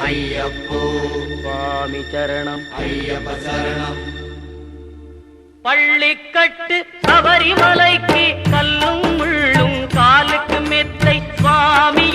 ஐயப்போ சுவாமி சரணம் ஐயப்ப சரணம். பள்ளிக்கட்டு சபரிமலைக்கு கல்லும் முள்ளும் காலுக்கு மெத்தை சுவாமி